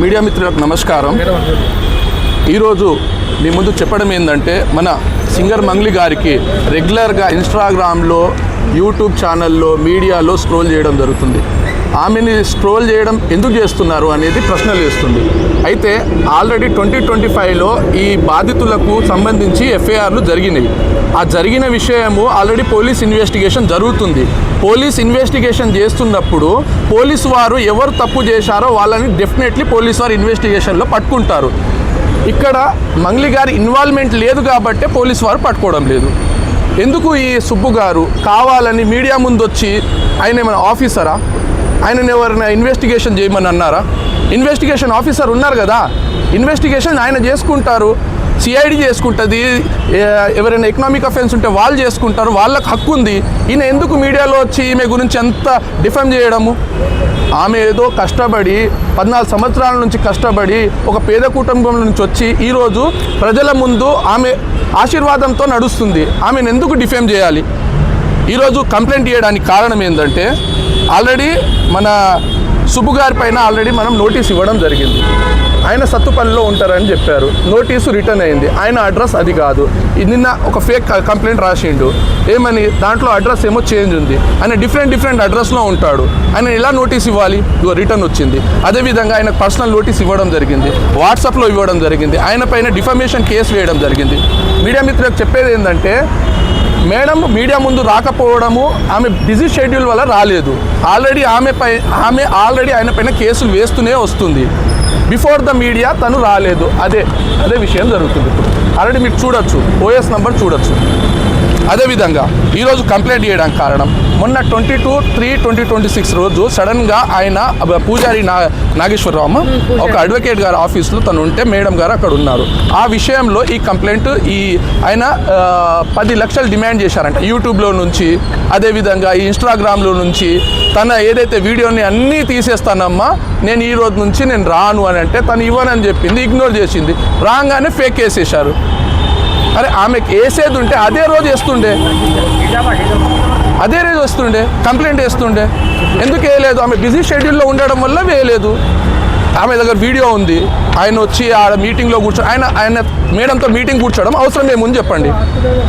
Media మిత్రులకు నమస్కారం. ఈరోజు మీ ముందు చెప్పడం ఏంటంటే మన సింగర్ మంగ్లీ గారికి రెగ్యులర్గా ఇన్స్టాగ్రామ్లో, యూట్యూబ్ ఛానల్లో, మీడియాలో స్క్రోల్ చేయడం జరుగుతుంది. ఆమెని స్క్రోల్ చేయడం ఎందుకు చేస్తున్నారు అనేది ప్రశ్నలు వేస్తుంది. అయితే ఆల్రెడీ 2025లో ఈ బాధితులకు సంబంధించి ఎఫ్ఐఆర్లు జరిగినాయి. ఆ జరిగిన విషయము ఆల్రెడీ పోలీస్ ఇన్వెస్టిగేషన్ జరుగుతుంది. పోలీస్ ఇన్వెస్టిగేషన్ చేస్తున్నప్పుడు పోలీసు వారు ఎవరు తప్పు చేశారో వాళ్ళని డెఫినెట్లీ పోలీసు వారు ఇన్వెస్టిగేషన్లో పట్టుకుంటారు. ఇక్కడ మంగ్లీ గారి ఇన్వాల్వ్మెంట్ లేదు కాబట్టే పోలీసు వారు పట్టుకోవడం లేదు. ఎందుకు ఈ సుబ్బు గారు కావాలని మీడియా ముందు వచ్చి ఆయన ఏమైనా ఆఫీసరా? ఆయనను ఎవరైనా ఇన్వెస్టిగేషన్ చేయమని అన్నారా? ఇన్వెస్టిగేషన్ ఆఫీసర్ ఉన్నారు కదా, ఇన్వెస్టిగేషన్ ఆయన చేసుకుంటారు, సిఐడి చేసుకుంటుంది. ఎవరైనా ఎకనామిక్ అఫెన్స్ ఉంటే వాళ్ళు చేసుకుంటారు, వాళ్ళకి హక్కు ఉంది. ఈయన ఎందుకు మీడియాలో వచ్చి ఈమె గురించి అంత డిఫెమ్ చేయడము? ఆమె ఏదో కష్టపడి 14 సంవత్సరాల నుంచి కష్టపడి ఒక పేద కుటుంబం నుంచి వచ్చి ఈరోజు ప్రజల ముందు ఆమె ఆశీర్వాదంతో నడుస్తుంది. ఆమెను ఎందుకు డిఫెమ్ చేయాలి? ఈరోజు కంప్లైంట్ చేయడానికి కారణం ఏంటంటే ఆల్రెడీ మన సుబ్బు గారి పైన ఆల్రెడీ మనం నోటీస్ ఇవ్వడం జరిగింది. ఆయన సత్తుపల్లిలో ఉంటారని చెప్పారు. నోటీసు రిటర్న్ అయింది. ఆయన అడ్రస్ అది కాదు. నిన్న ఒక ఫేక్ కంప్లైంట్ రాసిండు. ఏమని? దాంట్లో అడ్రస్ ఏమో చేంజ్ ఉంది. ఆయన డిఫరెంట్ అడ్రస్లో ఉంటాడు. ఆయన ఎలా నోటీస్ ఇవ్వాలి? రిటర్న్ వచ్చింది. అదేవిధంగా ఆయన పర్సనల్ నోటీస్ ఇవ్వడం జరిగింది, వాట్సాప్లో ఇవ్వడం జరిగింది. ఆయన పైన డిఫమేషన్ కేసు వేయడం జరిగింది. మీడియా మిత్రులకు చెప్పేది ఏంటంటే మేడం మీడియా ముందు రాకపోవడము ఆమె బిజీ షెడ్యూల్ వల్ల రాలేదు. ఆల్రెడీ ఆమె ఆల్రెడీ ఆయన పైన కేసులు వేస్తూనే వస్తుంది. బిఫోర్ ద మీడియా తను రాలేదు. అదే విషయం జరుగుతుంది. ఇప్పుడు ఆల్రెడీ మీరు చూడొచ్చు, ఓఎస్ నంబర్ చూడొచ్చు. అదేవిధంగా ఈరోజు కంప్లైంట్ చేయడానికి కారణం మొన్న 22/3/2026 రోజు సడన్గా ఆయన పూజారి నాగేశ్వరరావు ఒక అడ్వకేట్ గారి ఆఫీస్లో తను ఉంటే మేడం గారు అక్కడ ఉన్నారు. ఆ విషయంలో ఈ కంప్లైంట్ ఆయన 10 లక్షలు డిమాండ్ చేశారంట యూట్యూబ్లో నుంచి, అదేవిధంగా ఈ ఇన్స్టాగ్రామ్లో నుంచి. తన ఏదైతే వీడియోని అన్నీ తీసేస్తానమ్మా, నేను ఈ రోజు నుంచి నేను రాను అని అంటే తను ఇవ్వనని చెప్పింది, ఇగ్నోర్ చేసింది. రాగానే ఫేక్ వేసేశారు. అరే ఆమెకు వేసేది ఉంటే అదే రోజు వేస్తుండే, కంప్లైంట్ వేస్తుండే. ఎందుకు వేయలేదు? ఆమె బిజీ షెడ్యూల్లో ఉండడం వల్ల వేయలేదు. ఆమె దగ్గర వీడియో ఉంది. ఆయన వచ్చి ఆడ మీటింగ్లో ఆయన మేడంతో మీటింగ్ కూర్చోవడం అవసరం ఏముంది చెప్పండి?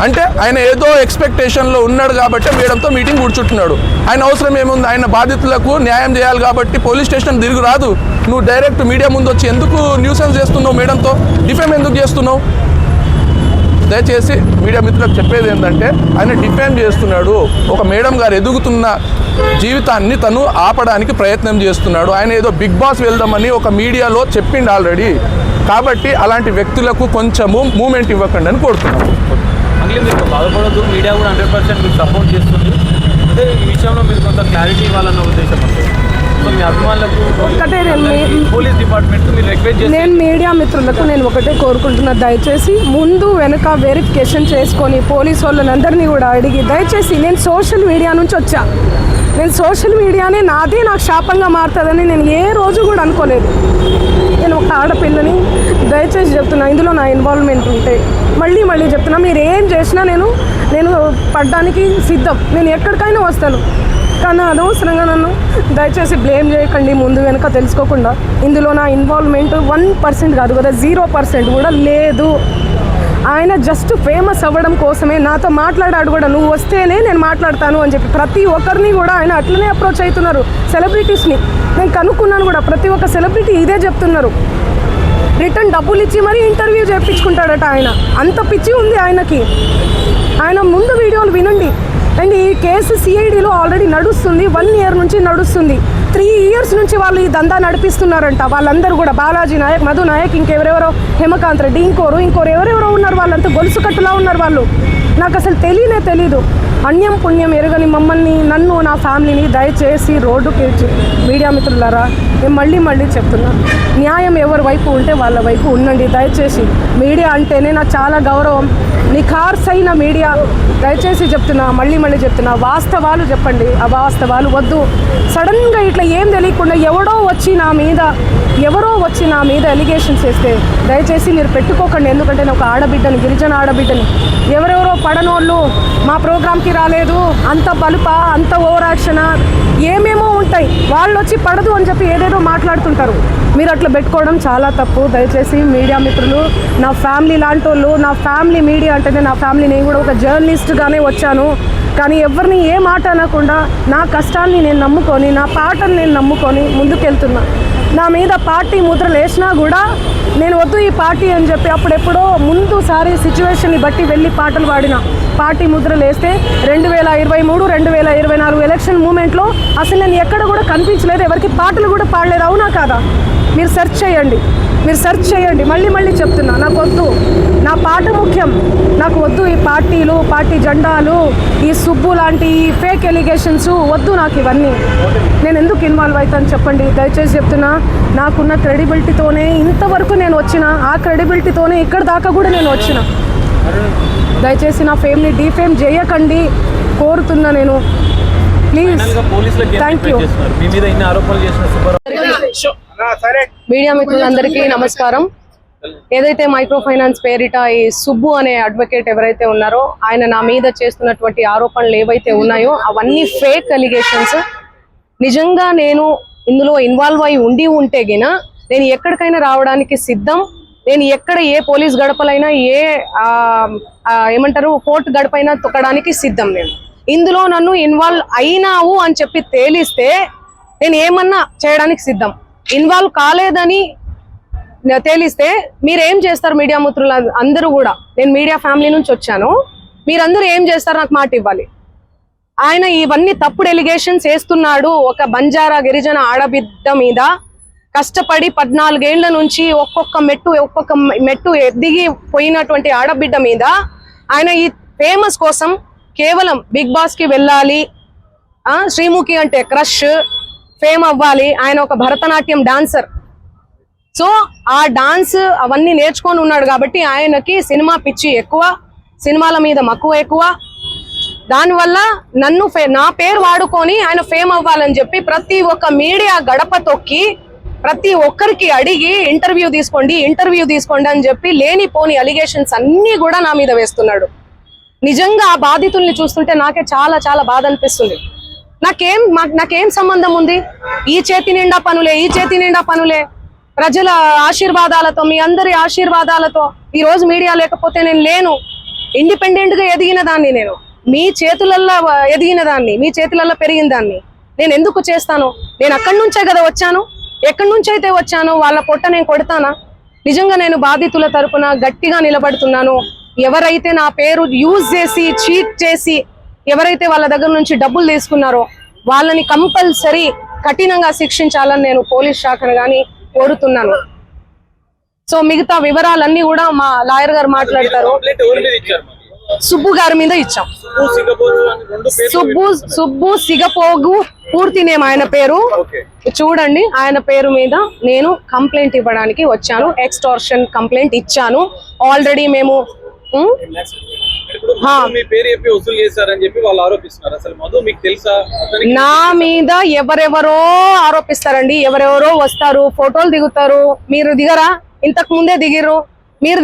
అంటే ఆయన ఏదో ఎక్స్పెక్టేషన్లో ఉన్నాడు కాబట్టి మేడంతో మీటింగ్ కూర్చుంటున్నాడు. ఆయన అవసరం ఏముంది? ఆయన బాధితులకు న్యాయం చేయాలి కాబట్టి పోలీస్ స్టేషన్ తిరిగి రాదు. నువ్వు డైరెక్ట్ మీడియా ముందు వచ్చి ఎందుకు న్యూసెన్స్ చేస్తున్నావు? మేడంతో డిఫేమ్ ఎందుకు చేస్తున్నావు? దయచేసి మీడియా మిత్రులకు చెప్పేది ఏంటంటే ఆయన డిఫెండ్ చేస్తున్నాడు. ఒక మేడం గారు ఎదుగుతున్న జీవితాన్ని తను ఆపడానికి ప్రయత్నం చేస్తున్నాడు. ఆయన ఏదో బిగ్ బాస్ వెళ్దామని ఒక మీడియాలో చెప్పిండు ఆల్రెడీ. కాబట్టి అలాంటి వ్యక్తులకు కొంచెము మూమెంట్ ఇవ్వకండి అని కోరుతున్నాను. మళ్ళీ మీరు బాధపడద్దు, మీడియా కూడా 100% మీకు సపోర్ట్ చేస్తుంది. అదే ఈ విషయంలో మీరు కొంత క్లారిటీ ఇవ్వాలన్న ఉద్దేశం ఉంది. నేను మీడియా మిత్రులకు నేను ఒకటే కోరుకుంటున్నా, దయచేసి ముందు వెనక వెరిఫికేషన్ చేసుకొని పోలీసు వాళ్ళందరినీ కూడా అడిగి, దయచేసి నేను సోషల్ మీడియా నుంచి వచ్చా. నేను సోషల్ మీడియానే నాకు శాపంగా మారుతుందని నేను ఏ రోజు కూడా అనుకోలేదు. నేను ఒక ఆడపిల్లని దయచేసి చెప్తున్నా, ఇందులో నా ఇన్వాల్వ్మెంట్ ఉంటే మళ్ళీ చెప్తున్నా, మీరు ఏం చేసినా నేను పడ్డానికి సిద్ధం. నేను ఎక్కడికైనా వస్తాను. కానీ అనవసరంగా నన్ను దయచేసి బ్లేమ్ చేయకండి ముందు వెనుక తెలుసుకోకుండా. ఇందులో నా ఇన్వాల్వ్మెంట్ 1% కాదు కదా, 0% కూడా లేదు. ఆయన జస్ట్ ఫేమస్ అవ్వడం కోసమే నాతో మాట్లాడాడు కూడా. నువ్వు వస్తేనే నేను మాట్లాడతాను అని చెప్పి ప్రతి ఒక్కరిని కూడా ఆయన అట్లనే అప్రోచ్ అవుతున్నారు. సెలబ్రిటీస్ని నేను కనుక్కున్నాను కూడా, ప్రతి ఒక్క సెలబ్రిటీ ఇదే చెప్తున్నారు. రిటర్న్ డబ్బులు ఇచ్చి మరీ ఇంటర్వ్యూ చేయించుకుంటాడట ఆయన. అంత పిచ్చి ఉంది ఆయనకి. ఆయన ముందు వీడియోలు వినండి. అండ్ ఈ కేసు సిఐడిలో ఆల్రెడీ నడుస్తుంది, 1 year నుంచి నడుస్తుంది. 3 years నుంచి వాళ్ళు ఈ దందా నడిపిస్తున్నారంట. వాళ్ళందరూ కూడా బాలాజీ నాయక్, మధు నాయక్, ఇంకెవరెవరో హేమకాంత్ రెడ్డి, ఇంకోరు ఎవరెవరో ఉన్నారు. వాళ్ళంతా గొలుసు కట్టులా ఉన్నారు వాళ్ళు. నాకు అసలు తెలీదు. అన్యం పుణ్యం ఎరగని మమ్మల్ని, నన్ను, నా ఫ్యామిలీని దయచేసి రోడ్డుకి మీడియా మిత్రులారా నేను మళ్ళీ చెప్తున్నా, న్యాయం ఎవరి వైపు ఉంటే వాళ్ళ వైపు ఉండండి. దయచేసి మీడియా అంటేనే నాకు చాలా గౌరవం. నిఖార్సైన మీడియా. దయచేసి చెప్తున్నా, మళ్ళీ చెప్తున్నా, వాస్తవాలు చెప్పండి. అవాస్తవాలు వద్దు. సడన్గా ఇట్లా ఏం తెలియకుండా ఎవరో వచ్చి నా మీద ఎలిగేషన్స్ వేస్తే దయచేసి మీరు పెట్టుకోకండి. ఎందుకంటే నేను ఒక ఆడబిడ్డని, గిరిజన ఆడబిడ్డని. ఎవరెవరో పడనోళ్ళు మా ప్రోగ్రామ్కి రాలేదు, అంత బలుప, అంత ఓవర్ యాక్షన్, ఏమేమో ఉంటాయి. వాళ్ళు వచ్చి పడదు అని చెప్పి ఏదేదో మాట్లాడుతుంటారు. మీరు అట్లా పెట్టుకోవడం చాలా తప్పు. దయచేసి మీడియా మిత్రులు, నా ఫ్యామిలీ లాంటి వాళ్ళు, నా ఫ్యామిలీ మీడియా అంటేనే నా ఫ్యామిలీ. నేను కూడా ఒక జర్నలిస్ట్గానే వచ్చాను, కానీ ఎవరిని ఏ మాట అనకుండా నా కష్టాన్ని నేను నమ్ముకొని, నా పాటను నేను నమ్ముకొని ముందుకెళ్తున్నా. నా మీద పార్టీ ముద్రలు వేసినా కూడా నేను వద్దు ఈ పార్టీ అని చెప్పి అప్పుడెప్పుడో ముందుసారి సిచ్యువేషన్ని బట్టి వెళ్ళి పాటలు పాడిన. పార్టీ ముద్రలు వేస్తే 2023, 2024 ఎలక్షన్ మూమెంట్లో అసలు నేను ఎక్కడ కూడా కనిపించలేదు, ఎవరికి పాటలు కూడా పాడలేదు. అవునా కాదా? మీరు సెర్చ్ చేయండి, మీరు సెర్చ్ చేయండి. మళ్ళీ మళ్ళీ చెప్తున్నా, నాకు వద్దు, నా పాట ముఖ్యం. నాకు వద్దు ఈ పార్టీలు, పార్టీ జెండాలు, ఈ సుబ్బు లాంటి ఈ ఫేక్ ఎలిగేషన్స్ వద్దు నాకు ఇవన్నీ. నేను ఎందుకు ఇన్వాల్వ్ అవుతాను చెప్పండి? దయచేసి చెప్తున్నా, నాకున్న క్రెడిబిలిటీతోనే ఇంతవరకు నేను వచ్చిన, ఆ క్రెడిబిలిటీతోనే ఇక్కడ దాకా కూడా నేను వచ్చిన. దయచేసి నా ఫేమ్ని డీఫేమ్ చేయకండి కోరుతున్నా నేను, ప్లీజ్. Thank you. మీడియా మిత్రులందరికీ నమస్కారం. ఏదైతే మైక్రో ఫైనాన్స్ పేరిట ఈ సుబ్బు అనే అడ్వకేట్ ఎవరైతే ఉన్నారో ఆయన నా మీద చేస్తున్నటువంటి ఆరోపణలు ఏవైతే ఉన్నాయో అవన్నీ ఫేక్ అలిగేషన్స్. నిజంగా నేను ఇందులో ఇన్వాల్వ్ అయి ఉంటే గిన నేను ఎక్కడికైనా రావడానికి సిద్ధం. నేను ఎక్కడ ఏ పోలీస్ గడపలైనా ఏమంటారు కోర్టు గడపైనా తొక్కడానికి సిద్ధం. నేను ఇందులో నన్ను ఇన్వాల్వ్ అయినావు అని చెప్పి తేలిస్తే నేను ఏమన్నా చేయడానికి సిద్ధం. ఇన్వాల్వ్ కాలేదని తేలిస్తే మీరేం చేస్తారు? మీడియా మిత్రులు అందరూ కూడా, నేను మీడియా ఫ్యామిలీ నుంచి వచ్చాను, మీరందరూ ఏం చేస్తారు? నాకు మాట ఇవ్వాలి. ఆయన ఇవన్నీ తప్పుడు ఎలిగేషన్స్ వేస్తున్నాడు. ఒక బంజారా గిరిజన ఆడబిడ్డ మీద కష్టపడి 14 ఏళ్ల నుంచి ఒక్కొక్క మెట్టు ఎదిగి పోయినటువంటి ఆడబిడ్డ మీద ఆయన ఈ ఫేమస్ కోసం కేవలం బిగ్ బాస్ కి వెళ్ళాలి, శ్రీముఖి అంటే క్రష్, ఫేమ్ అవ్వాలి. ఆయన ఒక భరతనాట్యం డాన్సర్. సో ఆ డాన్స్ అవన్నీ నేర్చుకొని ఉన్నాడు కాబట్టి ఆయనకి సినిమా పిచ్చి ఎక్కువ, సినిమాల మీద మక్కువ ఎక్కువ. దానివల్ల నా పేరు వాడుకొని ఆయన ఫేమ్ అవ్వాలని చెప్పి ప్రతి ఒక్క మీడియా గడప తొక్కి ప్రతి ఒక్కరికి అడిగి ఇంటర్వ్యూ తీసుకోండి అని చెప్పి లేనిపోని అలిగేషన్స్ అన్నీ కూడా నా మీద వేస్తున్నాడు. నిజంగా ఆ బాధితుల్ని చూస్తుంటే నాకే చాలా చాలా బాధ అనిపిస్తుంది. నాకేం సంబంధం ఉంది? ఈ చేతి నిండా పనులే ప్రజల ఆశీర్వాదాలతో, మీ అందరి ఆశీర్వాదాలతో ఈ రోజు మీడియా లేకపోతే నేను లేను. ఇండిపెండెంట్ గా ఎదిగిన దాన్ని, నేను మీ చేతులల్లో ఎదిగిన దాన్ని, మీ చేతులల్లో పెరిగిన దాన్ని నేను ఎందుకు చేస్తాను? నేను అక్కడి నుంచే కదా వచ్చాను. ఎక్కడి నుంచి అయితే వచ్చాను వాళ్ళ పొట్ట నేను కొడతానా? నిజంగా నేను బాధితుల తరపున గట్టిగా నిలబడుతున్నాను. ఎవరైతే నా పేరు యూజ్ చేసి చీట్ చేసి ఎవరైతే వాళ్ళ దగ్గర నుంచి డబ్బులు తీసుకున్నారో వాళ్ళని కంపల్సరీ కఠినంగా శిక్షించాలని నేను పోలీస్ శాఖను కానీ కోరుతున్నాను. సో మిగతా వివరాలన్నీ కూడా మా లాయర్ గారు మాట్లాడతారు. సుబ్బు గారి మీద ఇచ్చాం. సుబ్బు సిగపోగు పూర్తి నేమ్ ఆయన పేరు. చూడండి, ఆయన పేరు మీద నేను కంప్లైంట్ ఇవ్వడానికి వచ్చాను. ఎక్స్టార్షన్ కంప్లైంట్ ఇచ్చాను ఆల్రెడీ. మేము నా మీద ఎవరెవరో ఆరోపిస్తారండి. ఎవరెవరో వస్తారు, ఫోటోలు దిగుతారు. మీరు దిగరా? ఇంతకు ముందే దిగిర్రు. మీరు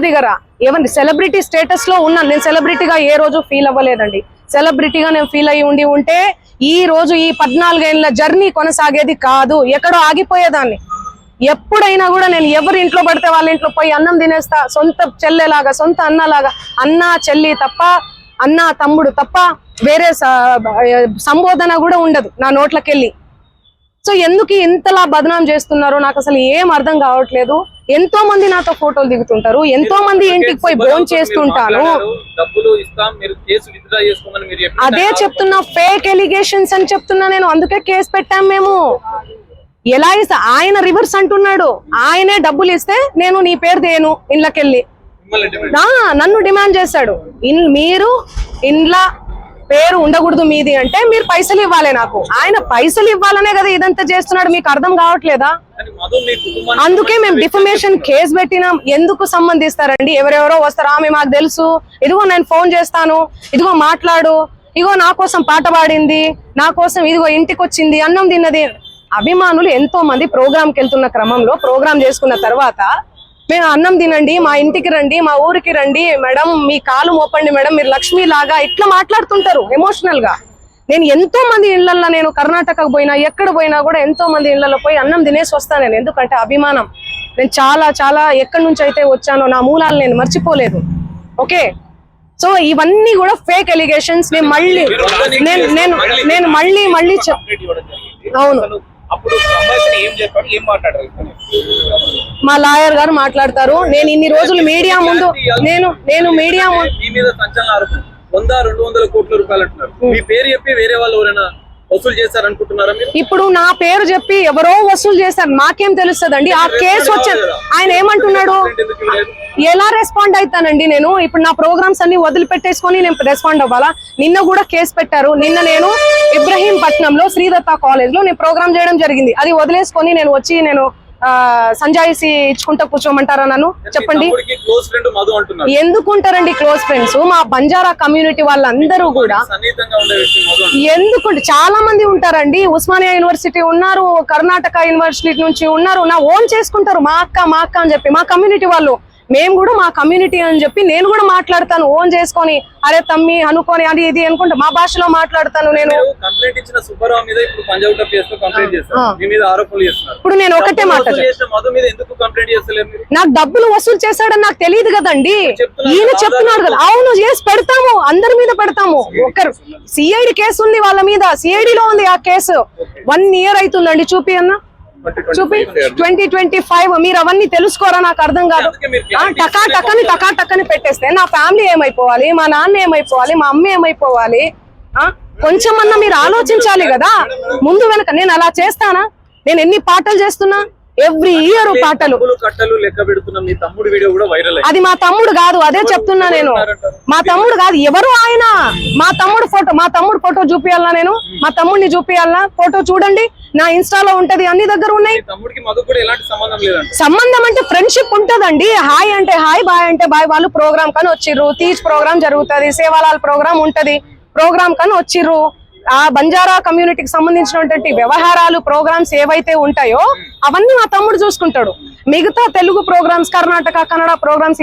దిగరా? ఏమండి, సెలబ్రిటీ స్టేటస్ లో ఉన్నాను నేను. సెలబ్రిటీగా ఏ రోజు ఫీల్ అవ్వలేదండి. సెలబ్రిటీగా నేను ఫీల్ అయ్యి ఉంటే ఈ రోజు ఈ 14 ఏళ్ల జర్నీ కొనసాగేది కాదు, ఎక్కడో ఆగిపోయేదాన్ని. ఎప్పుడైనా కూడా నేను ఎవరి ఇంట్లో పడితే వాళ్ళ ఇంట్లో పోయి అన్నం తినేస్తా. సొంత చెల్లెలాగా, సొంత అన్నలాగా. అన్న చెల్లి తప్ప, అన్న తమ్ముడు తప్ప వేరే సంబోధన కూడా ఉండదు నా నోట్లకెళ్ళి. సో ఎందుకు ఇంతలా బదనాం చేస్తున్నారో నాకు అసలు ఏం అర్థం కావట్లేదు. ఎంతో మంది నాతో ఫోటోలు దిగుతుంటారు, ఎంతో మంది ఇంటికి పోయి భోజనం చేస్తుంటాను. అదే చెప్తున్నా, ఫేక్ ఎలిగేషన్స్ అని చెప్తున్నా నేను. అందుకే కేసు పెట్టాం మేము. ఎలా ఇస్తా? ఆయన రివర్స్ అంటున్నాడు. ఆయనే డబ్బులు ఇస్తే నేను నీ పేరు దేను ఇండ్లకెళ్ళి. నన్ను డిమాండ్ చేశాడు. మీరు ఇండ్ల పేరు ఉండకూడదు మీది అంటే మీరు పైసలు ఇవ్వాలి నాకు. ఆయన పైసలు ఇవ్వాలనే కదా ఇదంతా చేస్తున్నాడు. మీకు అర్థం కావట్లేదా? అందుకే మేము డిఫమేషన్ కేసు పెట్టినాం. ఎందుకు సంబంధిస్తారండి? ఎవరెవరో వస్తారు, ఆమె మాకు తెలుసు, ఇదిగో నేను ఫోన్ చేస్తాను, ఇదిగో మాట్లాడు, ఇదిగో నా కోసం పాట పాడింది, నా కోసం ఇదిగో ఇంటికి వచ్చింది, అన్నం తిన్నది. అభిమానులు ఎంతో మంది ప్రోగ్రామ్కి వెళ్తున్న క్రమంలో ప్రోగ్రామ్ చేసుకున్న తర్వాత మేము అన్నం తినండి, మా ఇంటికి రండి, మా ఊరికి రండి మేడం, మీ కాలు మోపండి మేడం, మీరు లక్ష్మి లాగా ఇట్లా మాట్లాడుతుంటారు ఎమోషనల్ గా. నేను ఎంతో మంది ఇళ్లలో, నేను కర్ణాటకకు పోయినా ఎక్కడ పోయినా కూడా ఎంతో మంది ఇళ్లలో పోయి అన్నం తినేసి వస్తాను నేను. ఎందుకంటే అభిమానం. నేను చాలా చాలా ఎక్కడి నుంచి అయితే వచ్చానో నా మూలాలు నేను మర్చిపోలేదు. ఓకే, సో ఇవన్నీ కూడా ఫేక్ ఎలిగేషన్స్. నేను మళ్ళీ అవును, మా లాయర్ గారు మాట్లాడతారు. నేను ఇన్ని రోజులు మీడియా ముందు నేను మీడియా ముందు 100-200 కోట్ల రూపాయలు అంటున్నారు. మీ పేరు చెప్పి వేరే వాళ్ళు ఎవరైనా వసూలు చేశారనుకుంటున్నారా మీరు? ఇప్పుడు నా పేరు చెప్పి ఎవరో వసూలు చేశారు, మాకేం తెలుస్తుందండి? ఆ కేసు వచ్చాను. ఆయన ఏమంటున్నాడు? ఎలా రెస్పాండ్ అవుతానండి నేను? ఇప్పుడు నా ప్రోగ్రామ్స్ అన్ని వదిలిపెట్టేసుకొని నేను రెస్పాండ్ అవ్వాలా? నిన్న కూడా కేసు పెట్టారు. నిన్న నేను ఇబ్రహీంపట్నంలో శ్రీదత్త కాలేజ్ లో నేను ప్రోగ్రామ్ చేయడం జరిగింది. అది వదిలేసుకొని నేను వచ్చి నేను సంజాయిసి ఇచ్చుకుంటా కూర్చోమంటారా నన్ను? చెప్పండి. ఎందుకుంటారండి క్లోజ్ ఫ్రెండ్స్? మా బంజారా కమ్యూనిటీ వాళ్ళందరూ కూడా ఎందుకుంటే చాలా మంది ఉంటారండి. ఉస్మానియా యూనివర్సిటీ ఉన్నారు, కర్ణాటక యూనివర్సిటీ నుంచి ఉన్నారు. నా ఓన్ చేసుకుంటారు, మా అక్క అని చెప్పి. మా కమ్యూనిటీ వాళ్ళు, మేము కూడా మా కమ్యూనిటీ అని చెప్పి నేను కూడా మాట్లాడతాను ఓన్ చేసుకొని. అరే తమ్మి అనుకొని అది ఇది అనుకుంటా మా భాషలో మాట్లాడతాను నేను. కంప్లైంట్ ఇచ్చిన సుబ్బారావు మీద ఇప్పుడు పంజాబ్ కేసులో కంప్లైంట్ చేస్తారు, మీ మీద ఆరోపణలు చేస్తున్నారు. ఇప్పుడు నేను ఒకటే మధు మీద ఎందుకు కంప్లైంట్ చేస్తలేరు? నాకు డబ్బులు వసూలు చేశాడని నాకు తెలియదు కదండి. ఈయన చెప్తున్నాడు కదా. అవును, చేసి పెడతాము, అందరి మీద పెడతాము. ఒకరు సిఐడి కేసు ఉంది వాళ్ళ మీద, సిఐడిలో ఉంది ఆ కేసు. 1 year అవుతుందండి. చూపి అన్న, చూపి. 2025. మీరు అవన్నీ తెలుసుకోరా? నాకు అర్థం కాదు. టకాటక్కని పెట్టేస్తే నా ఫ్యామిలీ ఏమైపోవాలి, మా నాన్న ఏమైపోవాలి, మా అమ్మ ఏమైపోవాలి? కొంచెం అన్నా మీరు ఆలోచించాలి కదా ముందు వెనక. నేను అలా చేస్తానా? నేను ఎన్ని పాటలు చేస్తున్నా, ఎవ్రీ ఇయర్ పాటలు. అది మా తమ్ముడు కాదు, అదే చెప్తున్నా నేను. మా తమ్ముడు కాదు, ఎవరు ఆయన? మా తమ్ముడు ఫోటో చూపియాలా నేను? మా తమ్ముడిని చూపియాలా? ఫోటో చూడండి, నా ఇన్స్టాలో ఉంటది, అన్ని దగ్గర ఉన్నాయి. సంబంధం అంటే ఫ్రెండ్షిప్ ఉంటదండి. హాయ్ అంటే హాయ్, బాయ్ అంటే బాయ్. వాళ్ళు ప్రోగ్రామ్ కానీ వచ్చిర్రు, తీజ్ ప్రోగ్రామ్ జరుగుతుంది, సేవాలాల్ ప్రోగ్రామ్ ఉంటది, ప్రోగ్రామ్ కానీ వచ్చిర్రు. ఆ బంజారా కమ్యూనిటీకి సంబంధించినటువంటి వ్యవహారాలు, ప్రోగ్రామ్స్ ఏవైతే ఉంటాయో అవన్నీ మా తమ్ముడు చూసుకుంటాడు. మిగతా తెలుగు ప్రోగ్రామ్స్, కర్ణాటక కన్నడ ప్రోగ్రామ్స్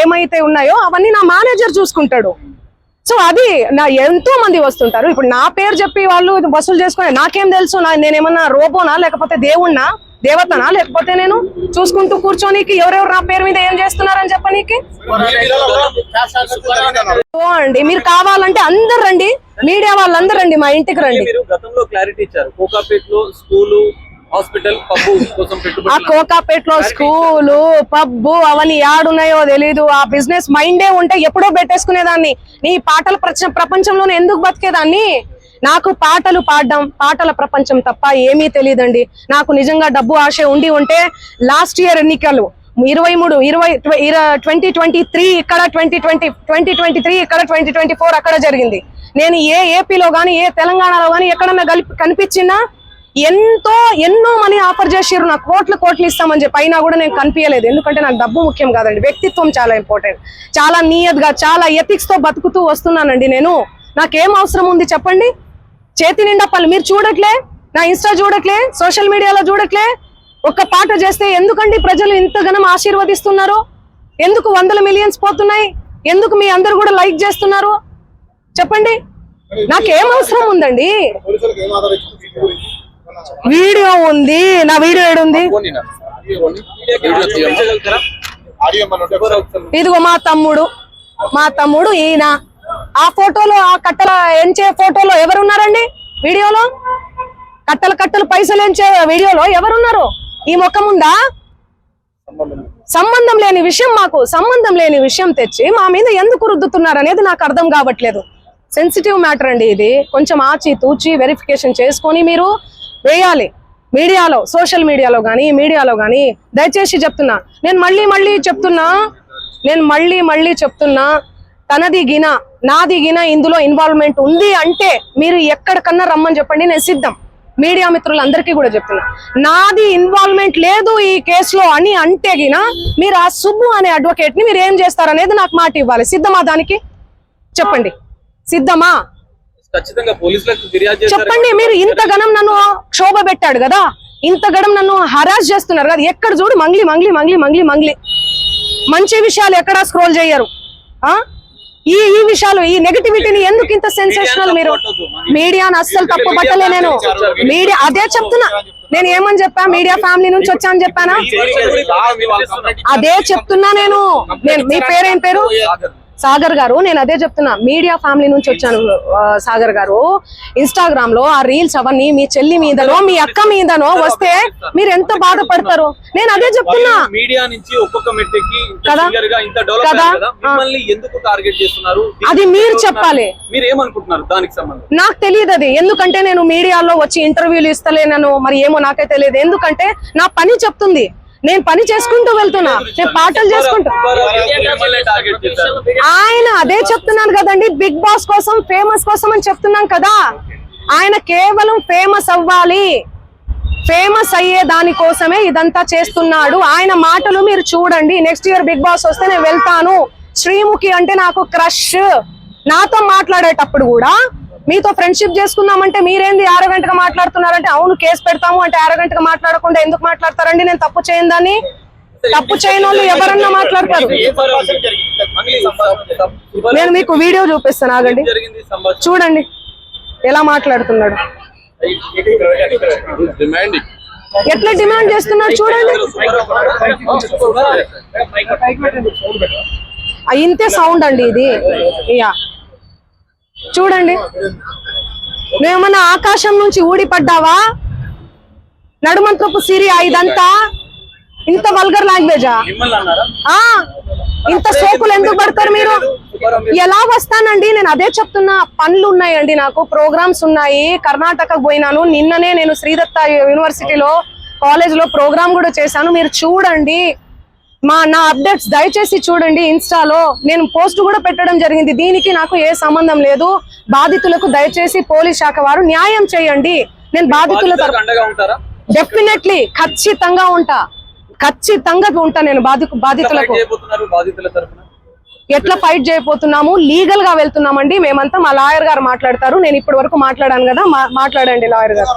ఏమైతే ఉన్నాయో అవన్నీ నా మేనేజర్ చూసుకుంటాడు. సో అది నా ఎంతో మంది వస్తుంటారు. ఇప్పుడు నా పేరు చెప్పి వాళ్ళు వసూలు చేసుకుని నాకేం తెలుసు? నేనేమన్నా రోబోనా, లేకపోతే దేవుణ్ణా, దేవతనా? లేకపోతే నేను చూసుకుంటూ కూర్చోనికి ఎవరెవరు నా పేరు మీద ఏం చేస్తున్నారని చెప్పనీకి? అండి మీరు కావాలంటే అందరు రండి, మీడియా వాళ్ళందరూ రండి, మా ఇంటికి రండి. గతంలో క్లారిటీ ఇచ్చారు, కోకాపేటలో స్కూలు, హాస్పిటల్, పబ్బు కోసం ఆ కోకాపేటలో స్కూలు, పబ్బు అవన్నీ యాడున్నాయో తెలీదు. ఆ బిజినెస్ మైండే ఉంటే ఎప్పుడో పెట్టేసుకునేదాన్ని. నీ పాటల ప్రపంచంలోనే ఎందుకు బతికేదాన్ని? నాకు పాటలు పాడడం, పాటల ప్రపంచం తప్ప ఏమీ తెలియదండి. నాకు నిజంగా డబ్బు ఆశ ఉంటే లాస్ట్ ఇయర్ ఎన్నికలు 2023 ఇక్కడ, 2023 ఇక్కడ, 2024 అక్కడ జరిగింది. నేను ఏపీలో గానీ ఏ తెలంగాణలో గానీ ఎక్కడన్నా కనిపించినా ఎన్నో మనీ ఆఫర్ చేసిర్రు, నాకు కోట్లు ఇస్తామని చెప్పి. అయినా కూడా నేను కనిపించలేదు. ఎందుకంటే నాకు డబ్బు ముఖ్యం కాదండి, వ్యక్తిత్వం చాలా ఇంపార్టెంట్. చాలా నియత్గా, చాలా ఎథిక్స్ తో బతుకుతూ వస్తున్నానండి నేను. నాకేం అవసరం ఉంది చెప్పండి? చేతి నిండా పళ్ళు. మీరు చూడట్లే, నా ఇన్స్టా చూడట్లే, సోషల్ మీడియాలో చూడట్లే. ఒక్క పాట చేస్తే ఎందుకండి ప్రజలు ఇంతగానం ఆశీర్వదిస్తున్నారు? ఎందుకు 100 millions పోతున్నాయి? ఎందుకు మీ అందరు కూడా లైక్ చేస్తున్నారు? చెప్పండి, నాకేం అవసరం ఉందండి? వీడియో ఉంది, నా వీడియో ఏడుంది? ఇదిగో మా తమ్ముడు ఈయన. ఆ ఫోటోలో, ఆ కట్టల ఎంచే ఫోటోలో ఎవరున్నారండి? వీడియోలో కట్టలు పైసలు ఎంచే వీడియోలో ఎవరున్నారు? ఈ ముఖం ఉందా? సంబంధం లేని విషయం, మాకు సంబంధం లేని విషయం తెచ్చి మా మీద ఎందుకు రుద్దుతున్నారు అనేది నాకు అర్థం కావట్లేదు. సెన్సిటివ్ మ్యాటర్ అండి ఇది. కొంచెం ఆచి తూచి వెరిఫికేషన్ చేసుకొని మీరు వేయాలి మీడియాలో, సోషల్ మీడియాలో కానీ మీడియాలో కానీ. దయచేసి చెప్తున్నా, నేను మళ్ళీ చెప్తున్నా, తనది గిన నాది గిన ఇందులో ఇన్వాల్వ్మెంట్ ఉంది అంటే మీరు ఎక్కడికన్నా రమ్మని చెప్పండి, నేను సిద్ధం. మీడియా మిత్రులందరికీ కూడా చెప్తున్నా, నాది ఇన్వాల్వ్మెంట్ లేదు ఈ కేసులో అని అంటే గిన మీరు ఆ సుబ్బు అనే అడ్వకేట్ ని మీరు ఏం చేస్తారనేది నాకు మాట ఇవ్వాలి. సిద్ధమా? దానికి చెప్పండి, సిద్ధమా? చెప్పండి. మీరు ఇంతగనం నన్ను క్షోభ పెట్టాడు కదా, ఇంతగనం నన్ను హరాస్ చేస్తున్నారు కదా. ఎక్కడ చూడు మంగ్లీ. మంచి విషయాలు ఎక్కడా స్క్రోల్ చేయరు. ఈ విషయాలు, ఈ నెగటివిటీని ఎందుకు ఇంత సెన్సేషనల్? మీరు మీడియాను అస్సలు తప్పు పట్టలే నేను. మీడియా అదే చెప్తున్నా. నేను ఏమని చెప్పా? మీడియా ఫ్యామిలీ నుంచి వచ్చా అని చెప్పానా? అదే చెప్తున్నా నేను. మీ పేరేం పేరు? సాగర్ గారు. నేను అదే చెప్తున్నా, మీడియా ఫ్యామిలీ నుంచి వచ్చాను సాగర్ గారు. ఇన్స్టాగ్రామ్ లో ఆ రీల్స్ అవన్నీ మీ చెల్లి మీదనో మీ అక్క మీదనో వస్తే మీరు ఎంత బాధపడతారు? నేను అదే చెప్తున్నా. మీడియా నుంచి ఒక్కొక్క మెట్టికి కదా? ఇంత డెవలప్ అయ్యారు కదా, మిమ్మల్ని ఎందుకు టార్గెట్ చేస్తున్నారు? అది మీరు చెప్పాలి. మీరు ఏమనుకుంటున్నారు దానికి సంబంధం? నాకు తెలియదు అది. ఎందుకంటే నేను మీడియాలో వచ్చి ఇంటర్వ్యూలు ఇస్తలేనను, మరి ఏమో నాకే తెలియదు. ఎందుకంటే నా పని చెప్తుంది. నేను పని చేసుకుంటూ వెళ్తున్నా, నేను పాటలు చేసుకుంటా. ఆయన అదే చెప్తున్నాను కదండి, బిగ్ బాస్ కోసం, ఫేమస్ కోసం అని చెప్తున్నాం కదా. ఆయన కేవలం ఫేమస్ అవ్వాలి, ఫేమస్ అయ్యే దానికోసమే ఇదంతా చేస్తున్నాడు. ఆయన మాటలు మీరు చూడండి. నెక్స్ట్ ఇయర్ బిగ్ బాస్ వస్తే నేను వెళ్తాను. శ్రీముఖి అంటే నాకు క్రష్. నాతో మాట్లాడేటప్పుడు కూడా మీతో ఫ్రెండ్షిప్ చేసుకుందామంటే మీరేంది ఆరోగంటగా మాట్లాడుతున్నారంటే, అవును కేసు పెడతాము అంటే ఆరోగంటగా మాట్లాడకుండా ఎందుకు మాట్లాడతారండి? నేను తప్పు చేయందని. తప్పు చేయని వాళ్ళు ఎవరన్నా మాట్లాడతారు. నేను మీకు వీడియో చూపిస్తాను, ఆగండి, చూడండి ఎలా మాట్లాడుతున్నాడు, ఎట్లా డిమాండ్ చేస్తున్నాడు చూడండి. ఇంతే సౌండ్ అండి ఇది. యా చూడండి, నువ్వేమన్నా ఆకాశం నుంచి ఊడిపడ్డావా? నడుమంతపు సిరియా ఇదంతా ఇంత వల్గర్ లాంగ్వేజా? ఇంత సోకులు ఎందుకు పడతారు మీరు? ఎలా వస్తానండి? నేను అదే చెప్తున్నా. పనులు ఉన్నాయండి, నాకు ప్రోగ్రామ్స్ ఉన్నాయి. కర్ణాటకకు పోయినాను. నిన్ననే నేను శ్రీదత్త యూనివర్సిటీలో కాలేజ్ లో ప్రోగ్రామ్ కూడా చేశాను. మీరు చూడండి నా అప్డేట్స్ దయచేసి చూడండి. ఇన్స్టాలో నేను పోస్ట్ కూడా పెట్టడం జరిగింది. దీనికి నాకు ఏ సంబంధం లేదు. బాధితులకు దయచేసి పోలీస్ శాఖ వారు న్యాయం చేయండి. నేను బాధితుల డెఫినెట్లీ ఖచ్చితంగా ఉంటా నేను బాధితులకు. ఎట్లా ఫైట్ చేయబోతున్నాము? లీగల్ గా వెళ్తున్నామండి మేమంతా. మా లాయర్ గారు మాట్లాడతారు. నేను ఇప్పటి వరకు మాట్లాడాను కదా, మాట్లాడండి లాయర్ గారు.